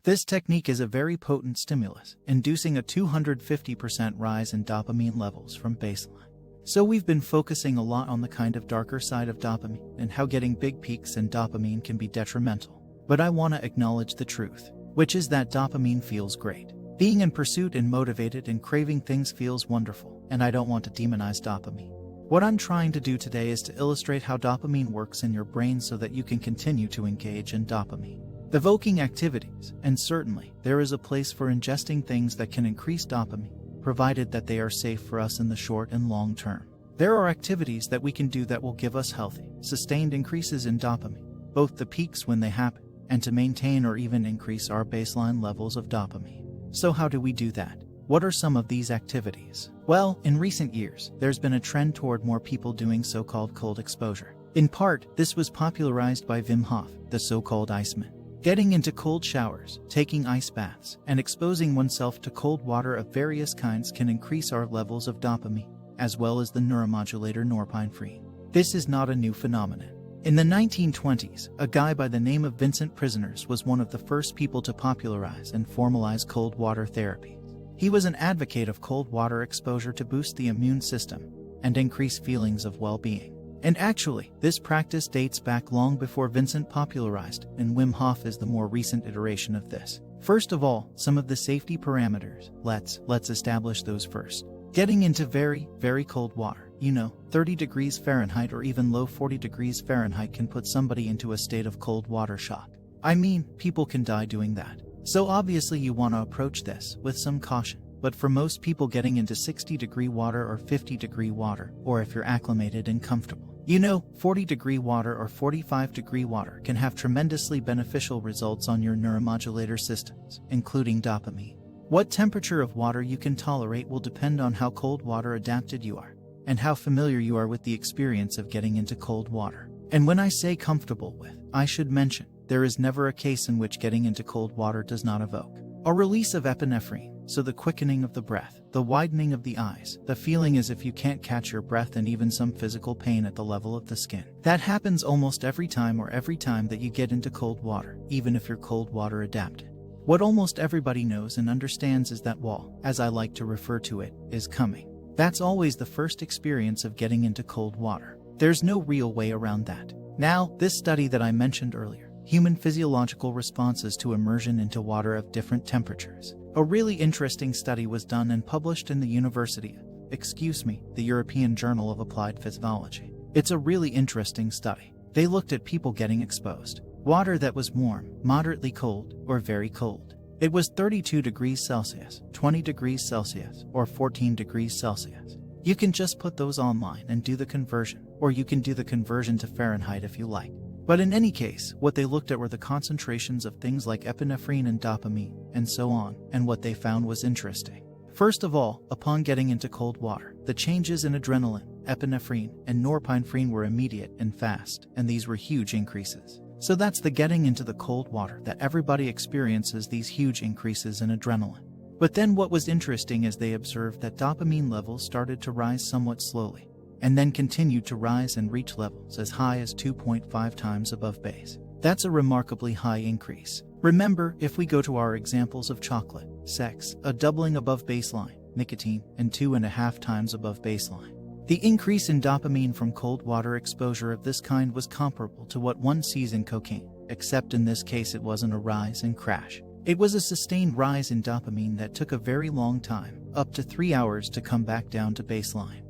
This technique is a very potent stimulus, inducing a 250% rise in dopamine levels from baseline. So we've been focusing a lot on the kind of darker side of dopamine and how getting big peaks in dopamine can be detrimental. But I want to acknowledge the truth, which is that dopamine feels great. Being in pursuit and motivated and craving things feels wonderful, and I don't want to demonize dopamine. What I'm trying to do today is to illustrate how dopamine works in your brain so that you can continue to engage in dopamine evoking activities, and certainly, there is a place for ingesting things that can increase dopamine, provided that they are safe for us in the short and long term. There are activities that we can do that will give us healthy, sustained increases in dopamine, both the peaks when they happen, and to maintain or even increase our baseline levels of dopamine. So how do we do that? What are some of these activities? Well, in recent years, there's been a trend toward more people doing so-called cold exposure. In part, this was popularized by Wim Hof, the so-called Iceman. Getting into cold showers, taking ice baths, and exposing oneself to cold water of various kinds can increase our levels of dopamine, as well as the neuromodulator norepinephrine. This is not a new phenomenon. In the 1920s, a guy by the name of Vincent Prisoners was one of the first people to popularize and formalize cold water therapy. He was an advocate of cold water exposure to boost the immune system and increase feelings of well-being. And actually, this practice dates back long before Vincent popularized, and Wim Hof is the more recent iteration of this. First of all, some of the safety parameters. Let's establish those first. Getting into very, very cold water, 30 degrees Fahrenheit or even low 40 degrees Fahrenheit can put somebody into a state of cold water shock. I mean, people can die doing that. So obviously you want to approach this with some caution. But for most people, getting into 60-degree water or 50-degree water, or if you're acclimated and comfortable, 40-degree water or 45-degree water can have tremendously beneficial results on your neuromodulator systems, including dopamine. What temperature of water you can tolerate will depend on how cold water adapted you are, and how familiar you are with the experience of getting into cold water. And when I say comfortable with, I should mention, there is never a case in which getting into cold water does not evoke a release of epinephrine, so the quickening of the breath, the widening of the eyes, the feeling as if you can't catch your breath, and even some physical pain at the level of the skin. That happens almost every time that you get into cold water, even if you're cold water adapted. What almost everybody knows and understands is that wall, as I like to refer to it, is coming. That's always the first experience of getting into cold water. There's no real way around that. Now, this study that I mentioned earlier, human physiological responses to immersion into water of different temperatures. A really interesting study was done and published in the the European Journal of Applied Physiology. It's a really interesting study. They looked at people getting exposed. Water that was warm, moderately cold, or very cold. It was 32 degrees Celsius, 20 degrees Celsius, or 14 degrees Celsius. You can just put those online and do the conversion, or you can do the conversion to Fahrenheit if you like. But in any case, what they looked at were the concentrations of things like epinephrine and dopamine, and so on, and what they found was interesting. First of all, upon getting into cold water, the changes in adrenaline, epinephrine, and norepinephrine were immediate and fast, and these were huge increases. So that's the getting into the cold water that everybody experiences, these huge increases in adrenaline. But then what was interesting is they observed that dopamine levels started to rise somewhat slowly, and then continued to rise and reach levels as high as 2.5 times above base. That's a remarkably high increase. Remember, if we go to our examples of chocolate, sex, a doubling above baseline, nicotine, and 2.5 times above baseline. The increase in dopamine from cold water exposure of this kind was comparable to what one sees in cocaine, except in this case it wasn't a rise and crash. It was a sustained rise in dopamine that took a very long time, up to 3 hours, to come back down to baseline,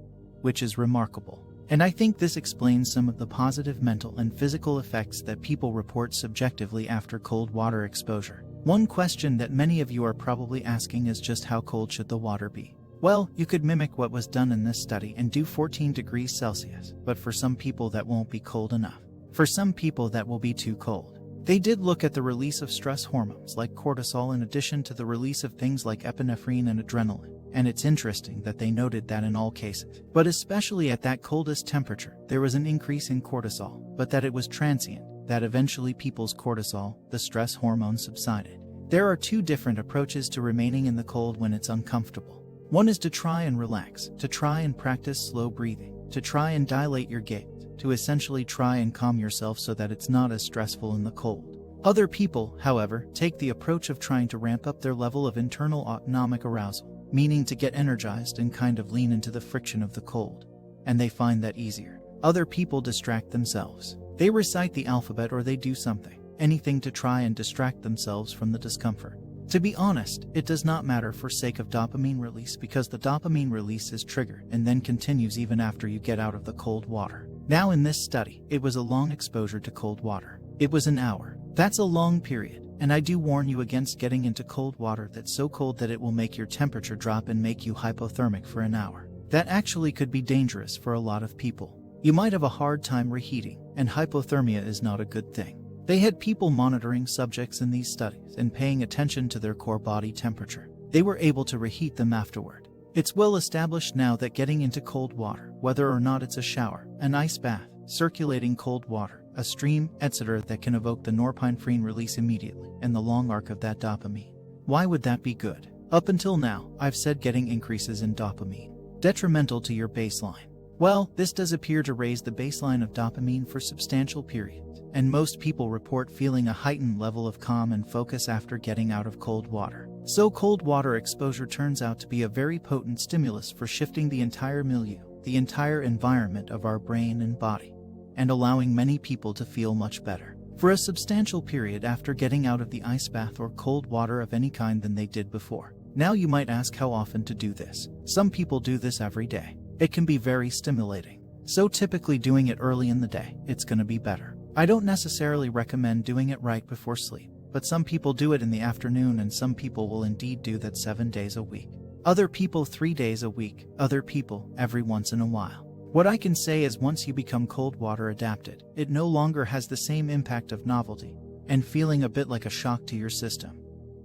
which is remarkable. And I think this explains some of the positive mental and physical effects that people report subjectively after cold water exposure. One question that many of you are probably asking is just how cold should the water be? Well, you could mimic what was done in this study and do 14 degrees Celsius, but for some people that won't be cold enough. For some people that will be too cold. They did look at the release of stress hormones like cortisol in addition to the release of things like epinephrine and adrenaline. And it's interesting that they noted that in all cases, but especially at that coldest temperature, there was an increase in cortisol, but that it was transient, that eventually people's cortisol, the stress hormone, subsided. There are two different approaches to remaining in the cold when it's uncomfortable. One is to try and relax, to try and practice slow breathing, to try and dilate your gaze, to essentially try and calm yourself so that it's not as stressful in the cold. Other people, however, take the approach of trying to ramp up their level of internal autonomic arousal, meaning to get energized and kind of lean into the friction of the cold. And they find that easier. Other people distract themselves. They recite the alphabet or they do something, anything to try and distract themselves from the discomfort. To be honest, it does not matter for sake of dopamine release because the dopamine release is triggered and then continues even after you get out of the cold water. Now in this study, it was a long exposure to cold water. It was an hour. That's a long period, and I do warn you against getting into cold water that's so cold that it will make your temperature drop and make you hypothermic for an hour. That actually could be dangerous for a lot of people. You might have a hard time reheating, and hypothermia is not a good thing. They had people monitoring subjects in these studies and paying attention to their core body temperature. They were able to reheat them afterward. It's well established now that getting into cold water, whether or not it's a shower, an ice bath, circulating cold water, a stream, etc., that can evoke the norepinephrine release immediately and the long arc of that dopamine. Why would that be good? Up until now, I've said getting increases in dopamine detrimental to your baseline. Well, this does appear to raise the baseline of dopamine for substantial periods, and most people report feeling a heightened level of calm and focus after getting out of cold water. So cold water exposure turns out to be a very potent stimulus for shifting the entire milieu, the entire environment of our brain and body, and allowing many people to feel much better for a substantial period after getting out of the ice bath or cold water of any kind than they did before. Now you might ask how often to do this. Some people do this every day. It can be very stimulating. So typically doing it early in the day, it's going to be better. I don't necessarily recommend doing it right before sleep, but some people do it in the afternoon and some people will indeed do that 7 days a week. Other people 3 days a week, other people every once in a while. What I can say is once you become cold water adapted, it no longer has the same impact of novelty and feeling a bit like a shock to your system.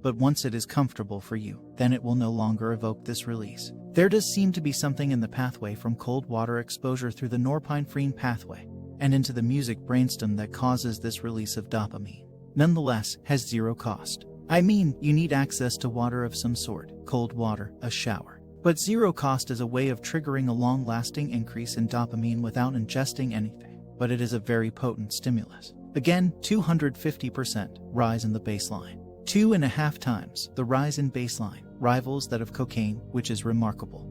But once it is comfortable for you, then it will no longer evoke this release. There does seem to be something in the pathway from cold water exposure through the norepinephrine pathway and into the music brainstem that causes this release of dopamine. Nonetheless, has zero cost. I mean, you need access to water of some sort, cold water, a shower. But zero cost is a way of triggering a long-lasting increase in dopamine without ingesting anything, but it is a very potent stimulus. Again, 250% rise in the baseline. 2.5 times the rise in baseline rivals that of cocaine, which is remarkable.